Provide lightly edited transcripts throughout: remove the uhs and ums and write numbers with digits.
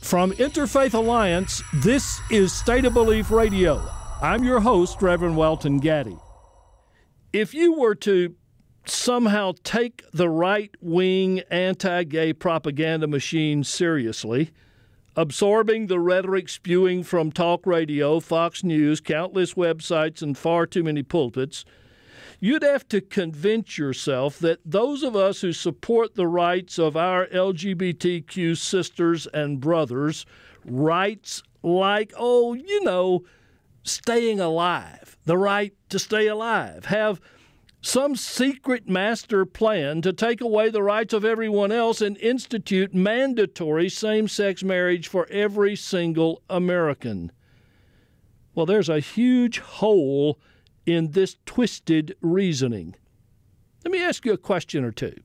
From Interfaith Alliance, this is State of Belief Radio. I'm your host, Reverend Welton Gaddy. If you were to somehow take the right-wing anti-gay propaganda machine seriously, absorbing the rhetoric spewing from talk radio, Fox News, countless websites, and far too many pulpits, you'd have to convince yourself that those of us who support the rights of our LGBTQ sisters and brothers, rights like, staying alive, the right to stay alive, have some secret master plan to take away the rights of everyone else and institute mandatory same-sex marriage for every single American. Well, there's a huge hole in this twisted reasoning. Let me ask you a question or two.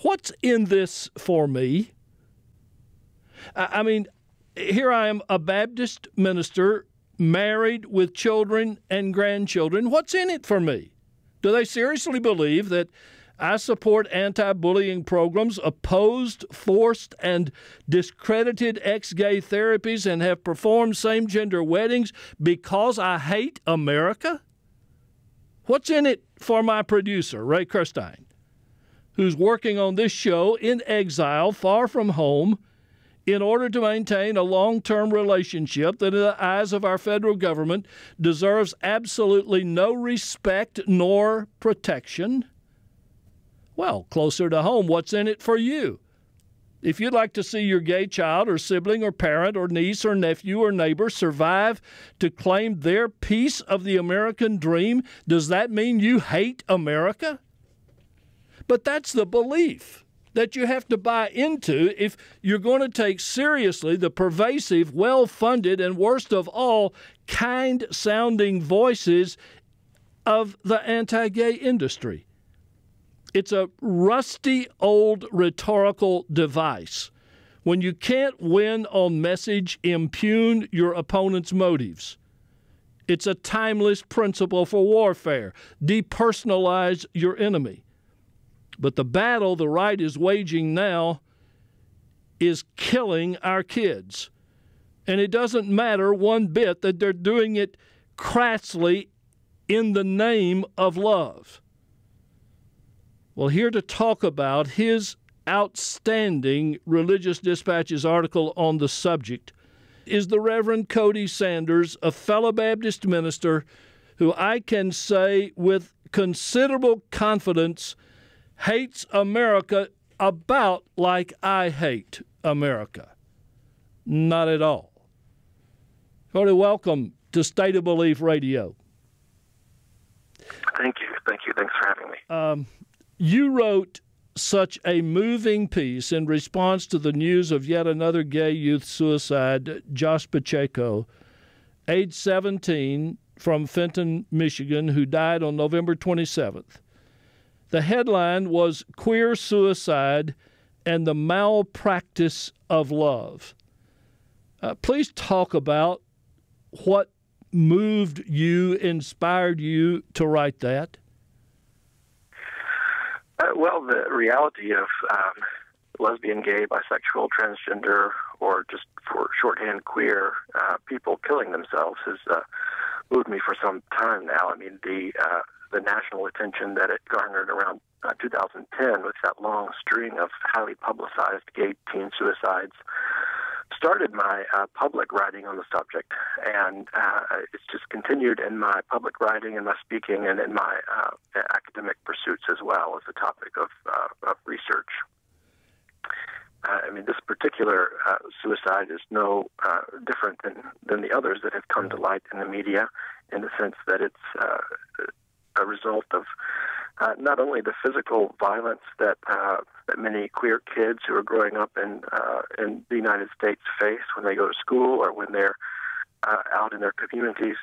What's in this for me? I mean, here I am, a Baptist minister, married with children and grandchildren. What's in it for me? Do they seriously believe that I support anti-bullying programs, opposed, forced, and discredited ex-gay therapies, and have performed same-gender weddings because I hate America? What's in it for my producer, Ray Kirstein, who's working on this show in exile, far from home, in order to maintain a long-term relationship that, in the eyes of our federal government, deserves absolutely no respect nor protection? Well, closer to home, what's in it for you? If you'd like to see your gay child or sibling or parent or niece or nephew or neighbor survive to claim their piece of the American dream, does that mean you hate America? But that's the belief that you have to buy into if you're going to take seriously the pervasive, well-funded, and worst of all, kind-sounding voices of the anti-gay industry. It's a rusty old rhetorical device. When you can't win on message, impugn your opponent's motives. It's a timeless principle for warfare. Depersonalize your enemy. But the battle the right is waging now is killing our kids. And it doesn't matter one bit that they're doing it crassly in the name of love. Well, here to talk about his outstanding Religious Dispatches article on the subject is the Reverend Cody Sanders, a fellow Baptist minister who I can say with considerable confidence hates America about like I hate America. Not at all. Cody, welcome to State of Belief Radio. Thank you. Thanks for having me. You wrote such a moving piece in response to the news of yet another gay youth suicide, Josh Pacheco, age 17, from Fenton, Michigan, who died on November 27th. The headline was Queer Suicide and the Malpractice of Love. Please talk about what moved you, inspired you to write that. Well, the reality of lesbian, gay, bisexual, transgender, or just for shorthand queer people killing themselves has moved me for some time now. I mean, the national attention that it garnered around 2010 with that long string of highly publicized gay teen suicides started my public writing on the subject, and it's just continued in my public writing and my speaking and in my academic pursuits as well as a topic of research. I mean, this particular suicide is no different than the others that have come to light in the media, in the sense that it's a result of not only the physical violence that many queer kids who are growing up in the United States face when they go to school or when they're out in their communities,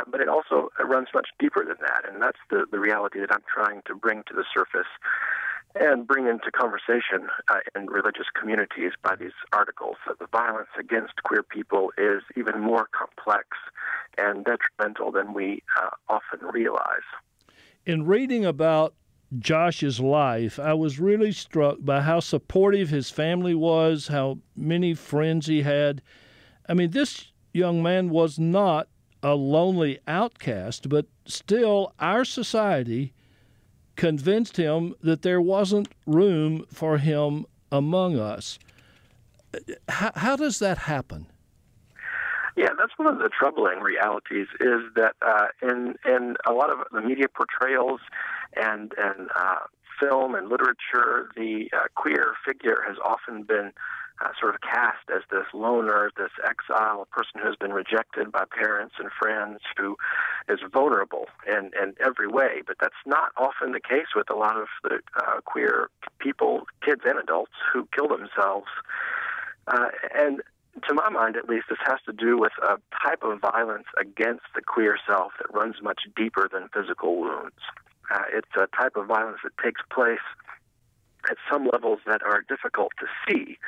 but it also runs much deeper than that, and that's the reality that I'm trying to bring to the surface and bring into conversation in religious communities by these articles, that the violence against queer people is even more complex and detrimental than we often realize. In reading about Josh's life, I was really struck by how supportive his family was, how many friends he had. I mean, this young man was not a lonely outcast, but still our society convinced him that there wasn't room for him among us. How does that happen? Yeah, that's one of the troubling realities, is that in a lot of the media portrayals and film and literature, the queer figure has often been sort of cast as this loner, this exile, a person who has been rejected by parents and friends, who is vulnerable in every way. But that's not often the case with a lot of the queer people, kids and adults, who kill themselves. And to my mind, at least, this has to do with a type of violence against the queer self that runs much deeper than physical wounds. It's a type of violence that takes place at some levels that are difficult to see,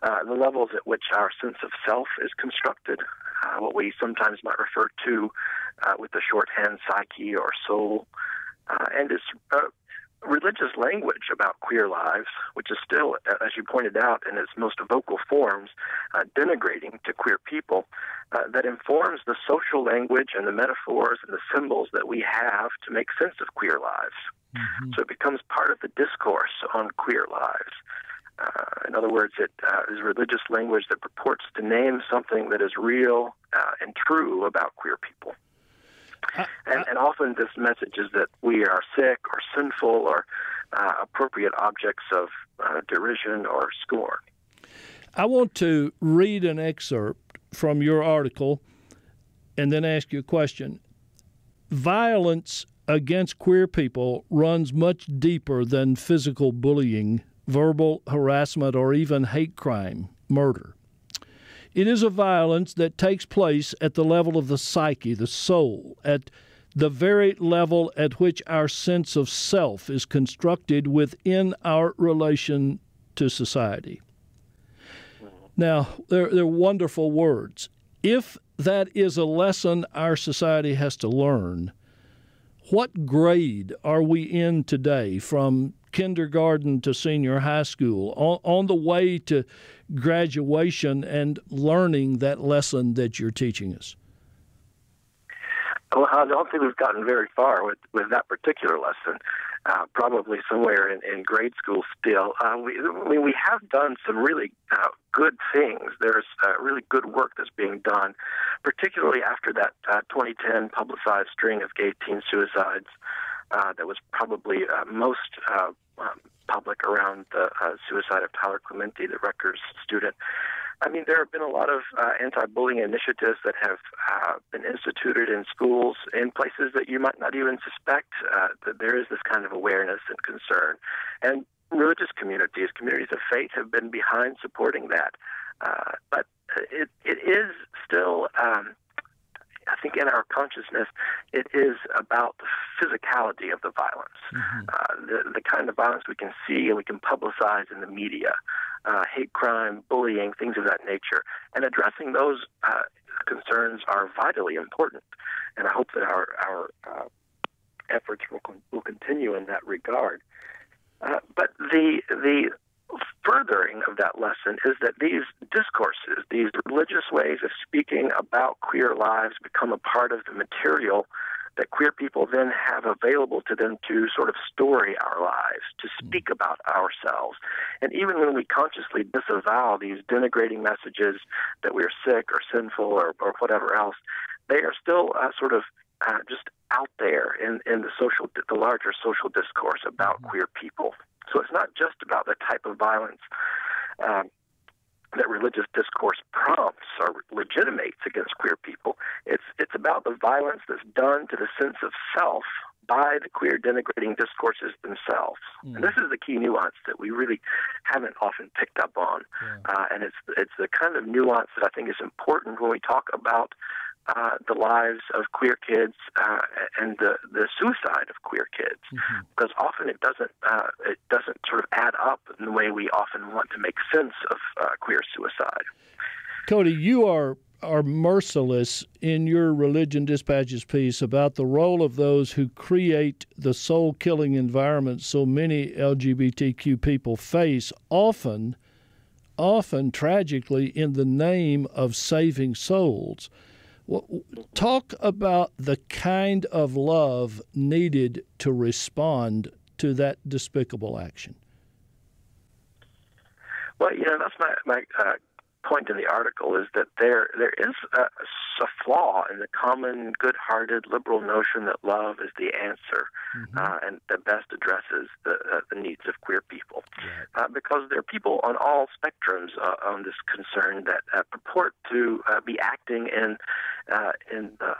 the levels at which our sense of self is constructed, what we sometimes might refer to with the shorthand psyche or soul, and it's religious language about queer lives, which is still, as you pointed out, in its most vocal forms, denigrating to queer people, that informs the social language and the metaphors and the symbols that we have to make sense of queer lives. Mm-hmm. So it becomes part of the discourse on queer lives. In other words, it is religious language that purports to name something that is real and true about queer people. And often this message is that we are sick or sinful or appropriate objects of derision or scorn. I want to read an excerpt from your article and then ask you a question. Violence against queer people runs much deeper than physical bullying, verbal harassment, or even hate crime, murder. It is a violence that takes place at the level of the psyche, the soul, at the very level at which our sense of self is constructed within our relation to society. Now, they're wonderful words. If that is a lesson our society has to learn, what grade are we in today, from kindergarten to senior high school, on the way to graduation and learning that lesson that you're teaching us? Well, I don't think we've gotten very far with that particular lesson. Probably somewhere in grade school still. We have done some really good things. There's really good work that's being done, particularly after that 2010 publicized string of gay teen suicides that was probably most public around the suicide of Tyler Clementi, the Rutgers student. I mean, there have been a lot of anti-bullying initiatives that have been instituted in schools in places that you might not even suspect that there is this kind of awareness and concern. And religious communities of faith have been behind supporting that. But it is still, I think in our consciousness, it is about the physicality of the violence, the kind of violence we can see and we can publicize in the media. Hate crime, bullying, things of that nature. And addressing those concerns are vitally important. And I hope that our efforts will continue in that regard. But the furthering of that lesson is that these discourses, these religious ways of speaking about queer lives, become a part of the material that queer people then have available to them to sort of story our lives, to speak about ourselves. And even when we consciously disavow these denigrating messages that we're sick or sinful or whatever else, they are still sort of just out there in the larger social discourse about queer people. So it's not just about the type of violence that religious discourse prompts or legitimates against queer people. It's about the violence that's done to the sense of self by the queer denigrating discourses themselves. And this is the key nuance that we really haven't often picked up on. And it's the kind of nuance that I think is important when we talk about the lives of queer kids and the suicide of queer kids, because often it doesn't sort of add up in the way we often want to make sense of queer suicide. Cody, you are are merciless in your Religion Dispatches piece about the role of those who create the soul-killing environment so many LGBTQ people face, often tragically in the name of saving souls. Talk about the kind of love needed to respond to that despicable action. Well, that's my point in the article, is that there is a flaw in the common, good-hearted, liberal notion that love is the answer, and that best addresses the needs of queer people. Right. Because there are people on all spectrums on this concern that purport to be acting in the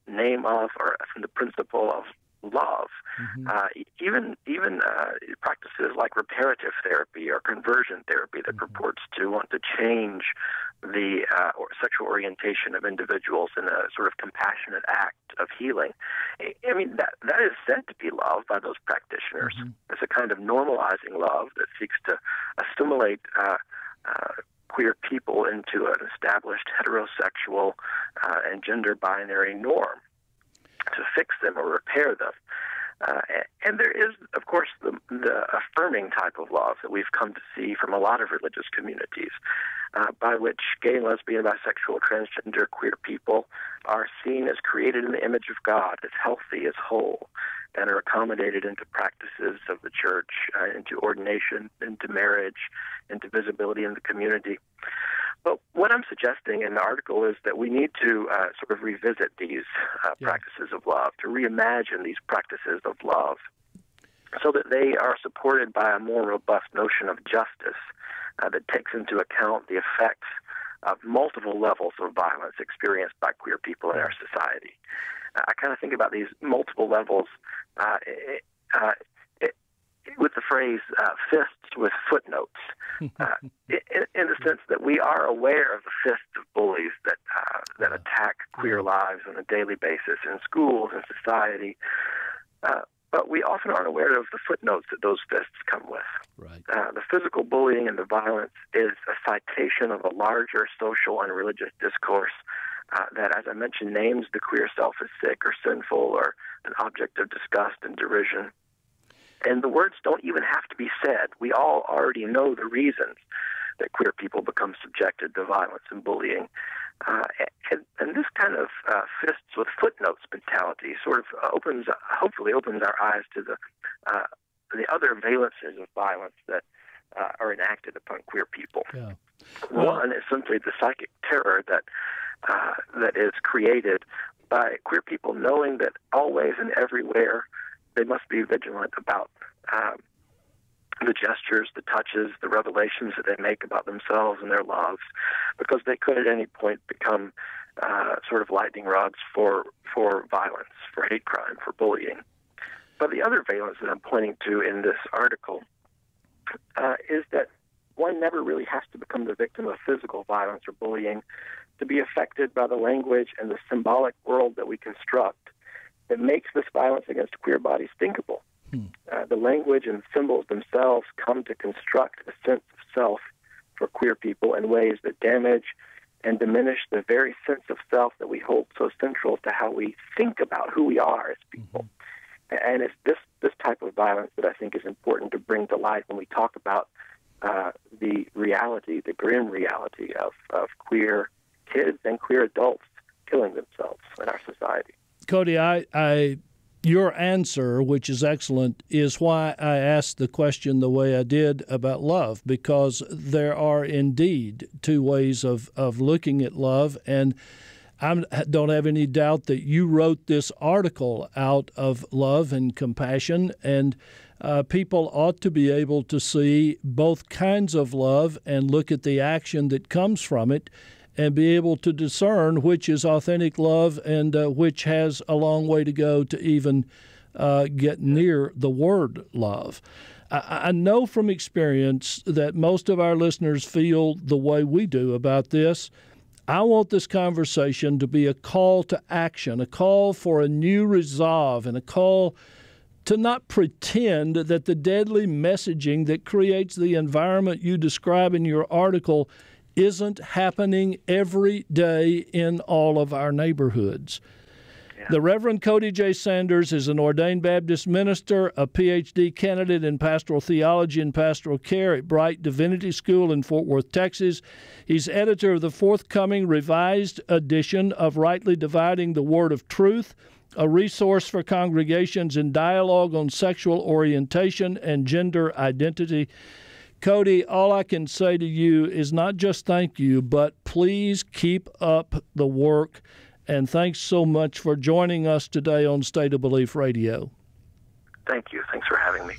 name of or in the principle of love. Even practices like reparative therapy or conversion therapy that purports to want to change the sexual orientation of individuals in a sort of compassionate act of healing. I mean, that is said to be love by those practitioners. It's a kind of normalizing love that seeks to assimilate queer people into an established heterosexual and gender binary norm, to fix them or repair them. And there is, of course, the affirming type of love that we've come to see from a lot of religious communities, by which gay, lesbian, bisexual, transgender, queer people are seen as created in the image of God, as healthy, as whole, and are accommodated into practices of the church, into ordination, into marriage, into visibility in the community. But what I'm suggesting in the article is that we need to sort of revisit these practices of love, to reimagine these practices of love so that they are supported by a more robust notion of justice that takes into account the effects of multiple levels of violence experienced by queer people in our society. I kind of think about these multiple levels with the phrase fists with footnotes, in the sense that we are aware of the fists of bullies that attack queer lives on a daily basis in schools and society, but we often aren't aware of the footnotes that those fists come with. Right. The physical bullying and the violence is a citation of a larger social and religious discourse that, as I mentioned, names the queer self as sick or sinful or an object of disgust and derision. And the words don't even have to be said. We all already know the reasons that queer people become subjected to violence and bullying. And this kind of fists with footnotes mentality sort of hopefully opens our eyes to the other valences of violence that are enacted upon queer people. Yeah. One is simply the psychic terror that is created by queer people knowing that always and everywhere they must be vigilant about the gestures, the touches, the revelations that they make about themselves and their loves, because they could at any point become sort of lightning rods for violence, for hate crime, for bullying. But the other valence that I'm pointing to in this article is that one never really has to become the victim of physical violence or bullying to be affected by the language and the symbolic world that we construct that makes this violence against queer bodies thinkable. The language and symbols themselves come to construct a sense of self for queer people in ways that damage and diminish the very sense of self that we hold so central to how we think about who we are as people. And it's this type of violence that I think is important to bring to light when we talk about the reality, the grim reality of queer kids and queer adults killing themselves in our society. Cody, your answer, which is excellent, is why I asked the question the way I did about love, because there are indeed two ways of looking at love, and I don't have any doubt that you wrote this article out of love and compassion, and people ought to be able to see both kinds of love and look at the action that comes from it and be able to discern which is authentic love and which has a long way to go to even get near the word love. I know from experience that most of our listeners feel the way we do about this. I want this conversation to be a call to action, a call for a new resolve, and a call to not pretend that the deadly messaging that creates the environment you describe in your article isn't happening every day in all of our neighborhoods. The Reverend Cody J. Sanders is an ordained Baptist minister, a Ph.D. candidate in pastoral theology and pastoral care at Bright Divinity School in Fort Worth, Texas. He's editor of the forthcoming revised edition of Rightly Dividing the Word of Truth, a resource for congregations in dialogue on sexual orientation and gender identity. Cody, all I can say to you is not just thank you, but please keep up the work. And thanks so much for joining us today on State of Belief Radio. Thank you. Thanks for having me.